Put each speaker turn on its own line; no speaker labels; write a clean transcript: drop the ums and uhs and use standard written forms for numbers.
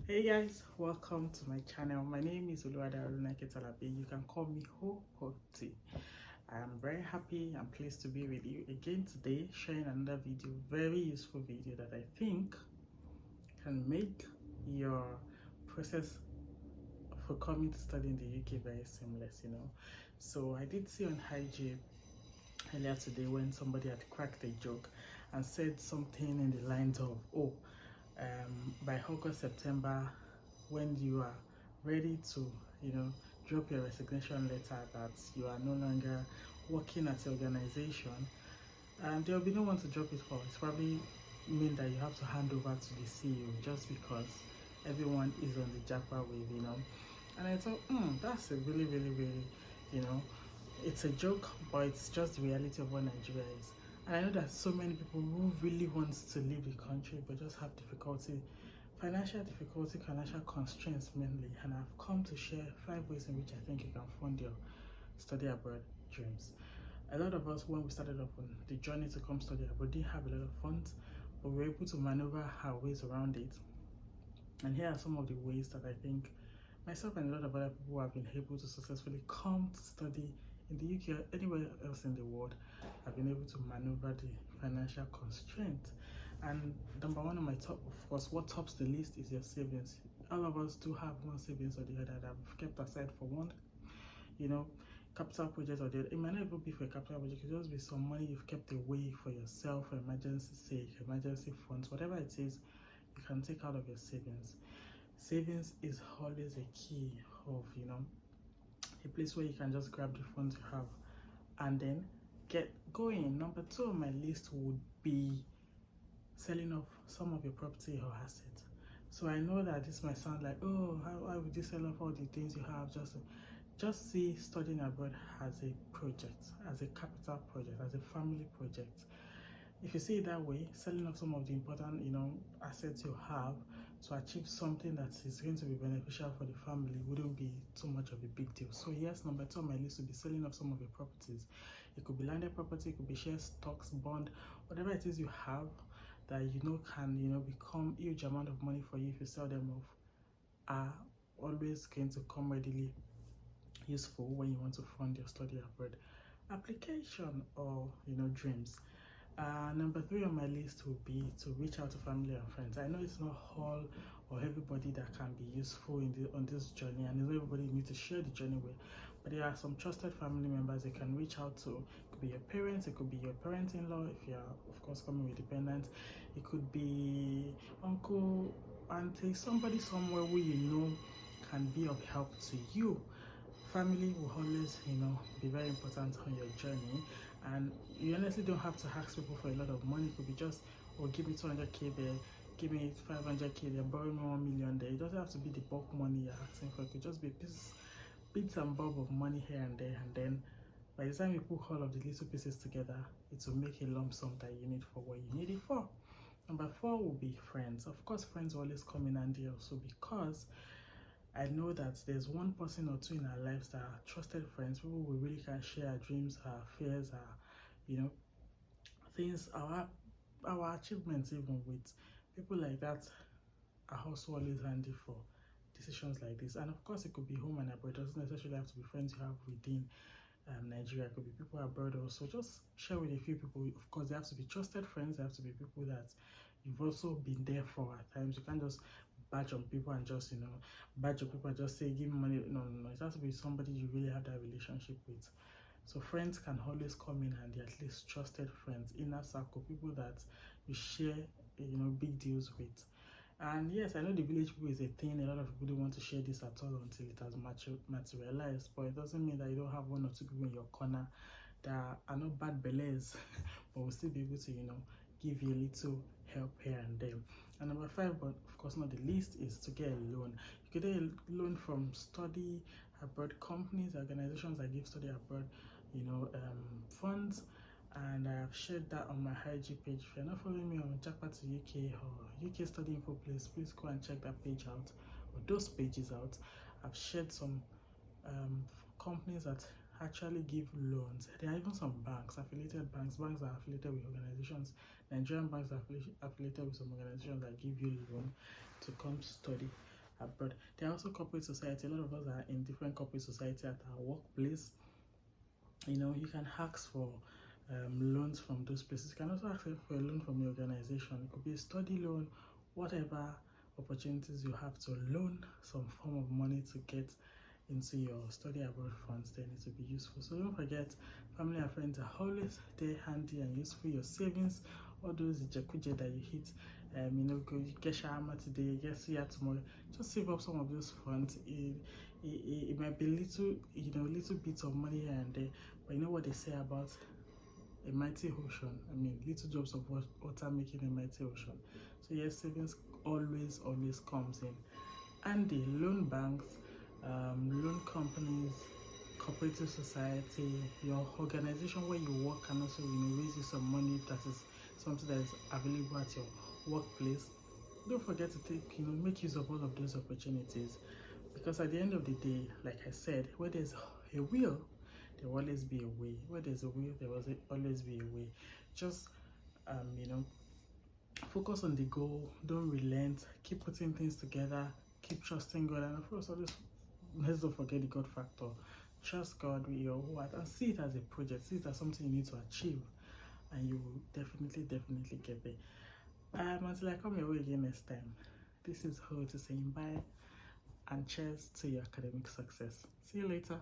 Hey guys, welcome to my channel. My name is Olunaike-Talabi. You can call me Ho-Ho-T. I am very happy and pleased to be with you again today, sharing another video, very useful video that I think can make your process for coming to study in the UK very seamless. So I did see on IG earlier today when somebody had cracked a joke and said something in the lines of, by August, September, when you are ready to, drop your resignation letter that you are no longer working at the organization, there will be no one to drop it for. It's probably mean that you have to hand over to the CEO just because everyone is on the jackpot wave. And I thought, that's a really, really, really, you know, it's a joke, but it's just the reality of what Nigeria is. And I know that so many people who really want to leave the country but just have difficulty, financial constraints mainly. And I've come to share 5 ways in which I think you can fund your study abroad dreams. A lot of us, when we started off on the journey to come study abroad, didn't have a lot of funds, but we were able to maneuver our ways around it. And here are some of the ways that I think myself and a lot of other people who have been able to successfully come to study in the UK or anywhere else in the world have been able to maneuver the financial constraint. And number one on my top, of course, what tops the list is your savings. All of us do have one savings or the other that we've kept aside for one, capital project or the other. It might not even be for a capital project, it could just be some money you've kept away for yourself, for emergency sake, emergency funds, whatever it is, you can take out of your savings. Savings is always a key of, a place where you can just grab the funds you have and then get going. Number 2 on my list would be selling off some of your property or assets. So I know that this might sound like, oh, how would you sell off all the things you have? Just see studying abroad as a project, as a capital project, as a family project. If you see it that way, selling off some of the important, assets you have to achieve something that is going to be beneficial for the family wouldn't be too much of a big deal. So yes, number 2 on my list would be selling off some of your properties. It could be landed property, it could be shares, stocks, bond, whatever it is you have that can become a huge amount of money for you if you sell them off, are always going to come readily useful when you want to fund your study abroad application or dreams. Number 3 on my list would be to reach out to family and friends. I know it's not all or everybody that can be useful on this journey, and not everybody you need to share the journey with, but there are some trusted family members you can reach out to. It could be your parents, it could be your parents-in-law if you're of course coming with dependents, it could be uncle, auntie, somebody somewhere who can be of help to you. Family will always be very important on your journey, and you honestly don't have to ask people for a lot of money. It could be just, oh, give me 200k there, give me 500k there, borrow me 1 million there. It doesn't have to be the bulk money you're asking for. It could just be bits and bob of money here and there, and then by the time you put all of the little pieces together, it will make a lump sum that you need for what you need it for. Number 4 will be friends. Of course, friends always come in handy also, because I know that there's one person or two in our lives that are trusted friends, people we really can share our dreams, our fears, our things, our achievements even with. People like that are also always handy for decisions like this. And of course, it could be home and abroad. It doesn't necessarily have to be friends you have within Nigeria. It could be people abroad also. Just share with a few people. Of course, they have to be trusted friends. They have to be people that you've also been there for at times. You can't just badge on people and just badge on people and just say give me money. No. It has to be somebody you really have that relationship with. So friends can always come in handy, at least trusted friends, inner circle, people that you share big deals with. And yes, I know the village people is a thing. A lot of people don't want to share this at all until it has materialized, but it doesn't mean that you don't have 1 or 2 people in your corner that are not bad belles but will still be able to give you a little help here and there. And number 5, but of course not the least, is to get a loan. You get a loan from study abroad companies, organizations that give study abroad funds, and I have shared that on my IG page. If you're not following me on Jackpot to UK or UK Study Info, please go and check that page out, or those pages out. I've shared some companies that actually give loans. There are even some banks, affiliated banks that are affiliated with organizations, Nigerian banks that are affiliated with some organizations that give you loan to come study abroad. There are also corporate society. A lot of us are in different corporate society at our workplace. You know, you can ask for loans from those places. You can also ask for a loan from your organization. It could be a study loan, whatever opportunities you have to loan some form of money to get into your study abroad funds, then it will be useful. So don't forget, family and friends are always there handy and useful. Your savings, all those jekuje that you hit, you know, you get shawarma today, get suya tomorrow, just save up some of those funds. It might be little, you know, little bits of money here and there, but you know what they say about a mighty ocean. I mean, little drops of water making a mighty ocean. So yes, savings always comes in. And the loan banks, loan companies, cooperative society, your organization where you work can also, you know, raise you some money if that is something that is available at your workplace. Don't forget to take, you know, make use of all of those opportunities, because at the end of the day, like I said, where there's a will, there will always be a way. Where there's a will, there will always be a way. Just you know, focus on the goal, don't relent, keep putting things together, keep trusting God, and of course, always, let's not forget the God factor. Trust God with your heart and see it as a project, see it as something you need to achieve, and you will definitely get there. Until I come your way again next time, this is Ho to saying bye and cheers to your academic success. See you later.